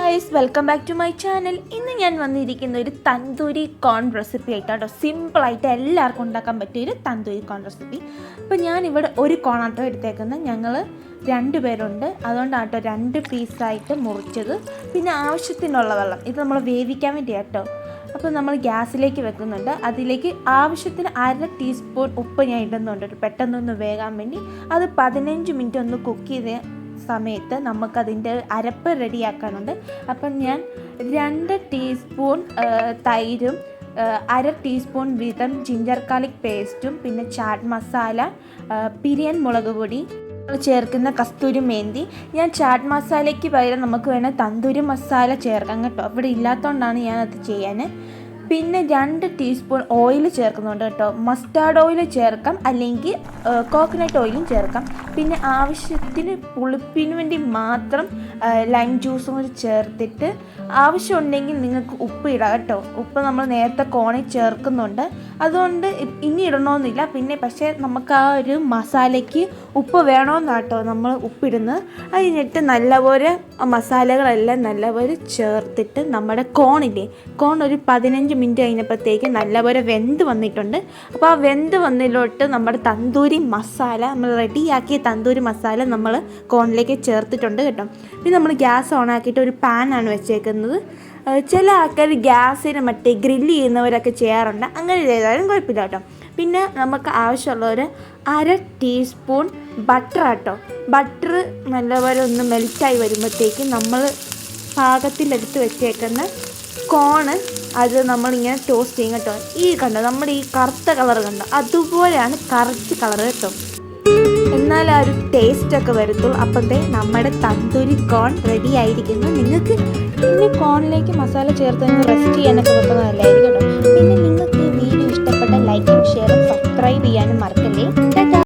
Guys welcome back to my channel. ഇന്ന് ഞാൻ വന്നിരിക്കുന്ന ഒരു തന്തൂരി കോൺ റെസിപ്പി ആയിട്ടാട്ടോ. സിമ്പിളായിട്ട് എല്ലാവർക്കും ഉണ്ടാക്കാൻ പറ്റിയൊരു തന്തൂരി കോൺ റെസിപ്പി. അപ്പോൾ ഞാനിവിടെ ഒരു കോണാട്ടോ എടുത്തേക്കുന്നത്. ഞങ്ങൾ 2 പേരുണ്ട്, അതുകൊണ്ടാട്ടോ 2 പീസായിട്ട് മുറിച്ചത്. പിന്നെ ആവശ്യത്തിനുള്ള വെള്ളം ഇത് നമ്മൾ വേവിക്കാൻ വേണ്ടിയാട്ടോ. അപ്പോൾ നമ്മൾ ഗ്യാസിലേക്ക് വെക്കുന്നുണ്ട്. അതിലേക്ക് ആവശ്യത്തിന് 1/2 ടീസ്പൂൺ ഉപ്പ് ഞാൻ ഇടുന്നുണ്ട്, പെട്ടെന്നൊന്ന് വേകാൻ വേണ്ടി. അത് 15 മിനിറ്റ് ഒന്ന് കുക്ക് ചെയ്ത് സമയത്ത് നമുക്കതിൻ്റെ അരപ്പ് റെഡിയാക്കാനുണ്ട്. അപ്പം ഞാൻ 2 ടീസ്പൂൺ തൈരും 1/2 ടീസ്പൂൺ വീതം ജിഞ്ചർ ഗാർലിക് പേസ്റ്റും പിന്നെ ചാറ്റ് മസാല, പിരിയൻ മുളക് പൊടി, ചേർക്കുന്ന കസ്തൂരി മേന്തി. ഞാൻ ചാറ്റ് മസാലയ്ക്ക് പകരം നമുക്ക് വേണേൽ തന്തൂരി മസാല ചേർക്കാം കേട്ടോ. ഇവിടെ ഇല്ലാത്തതുകൊണ്ടാണ് ഞാനത് ചെയ്യാൻ. പിന്നെ 2 ടീസ്പൂൺ ഓയിൽ ചേർക്കുന്നുണ്ട് കേട്ടോ. മസ്റ്റാർഡ് ഓയിൽ ചേർക്കാം, അല്ലെങ്കിൽ കോക്കനട്ട് ഓയിലും ചേർക്കാം. പിന്നെ ആവശ്യത്തിന് പുളിപ്പിന് വേണ്ടി മാത്രം ലൈം ജ്യൂസും കൂടി ചേർത്തിട്ട് ആവശ്യമുണ്ടെങ്കിൽ നിങ്ങൾക്ക് ഉപ്പ് ഇടാം കേട്ടോ. ഉപ്പ് നമ്മൾ നേരത്തെ കോണിൽ ചേർക്കുന്നുണ്ട്, അതുകൊണ്ട് ഇനി ഇടണമെന്നില്ല. പിന്നെ പക്ഷേ നമുക്ക് ആ ഒരു മസാലയ്ക്ക് ഉപ്പ് വേണമെന്നാട്ടോ നമ്മൾ ഉപ്പിടുന്നത്. അതിനിട്ട് നല്ലപോലെ മസാലകളെല്ലാം നല്ലപോലെ ചേർത്തിട്ട് നമ്മുടെ കോൺ ഒരു 15 മിനിറ്റ് കഴിഞ്ഞപ്പോഴത്തേക്ക് നല്ലപോലെ വെന്ത് വന്നിട്ടുണ്ട്. അപ്പോൾ ആ വെന്ത് വന്നതിലോട്ട് നമ്മുടെ തന്തൂരി മസാല, നമ്മൾ റെഡിയാക്കിയ തന്തൂരി മസാല നമ്മൾ കോണിലേക്ക് ചേർത്തിട്ടുണ്ട് കേട്ടോ. പിന്നെ നമ്മൾ ഗ്യാസ് ഓണാക്കിയിട്ട് ഒരു പാനാണ് വെച്ചേക്കുന്നത്. ചില ആൾക്കാർ ഗ്യാസിന് മറ്റേ ഗ്രില്ല് ചെയ്യുന്നവരൊക്കെ ചെയ്യാറുണ്ട്, അങ്ങനെ ചെയ്താലും കുഴപ്പമില്ല കേട്ടോ. പിന്നെ നമുക്ക് ആവശ്യമുള്ള ഒരു 1/2 ടീസ്പൂൺ ബട്ടർ കേട്ടോ. ബട്ടർ നല്ലപോലെ ഒന്ന് മെൽറ്റായി വരുമ്പോഴത്തേക്ക് നമ്മൾ പാകത്തിലെടുത്ത് വെച്ചേക്കുന്ന കോണ് അത് നമ്മളിങ്ങനെ ടോസ്റ്റ് ചെയ്യും കേട്ടോ. ഈ കണ്ടോ, നമ്മുടെ ഈ കറുത്ത കളർ കണ്ടോ, അതുപോലെയാണ് കറക്റ്റ് കളർ കേട്ടോ. എന്നാൽ ആ ഒരു ടേസ്റ്റൊക്കെ വരത്തുള്ളൂ. അപ്പോഴത്തെ നമ്മുടെ തന്തൂരി കോൺ റെഡി ആയിരിക്കുന്നു. നിങ്ങൾക്ക് ഇനി കോണിലേക്ക് മസാല ചേർത്ത് റെസ്റ്റ് ചെയ്യാനൊക്കെ വെക്കുന്നത് നല്ലതായിരിക്കും കേട്ടോ. പിന്നെ നിങ്ങൾക്ക് ഈ വീഡിയോ ഇഷ്ടപ്പെട്ട ലൈക്കും ഷെയറും സബ്സ്ക്രൈബ് ചെയ്യാനും മറക്കല്ലേ.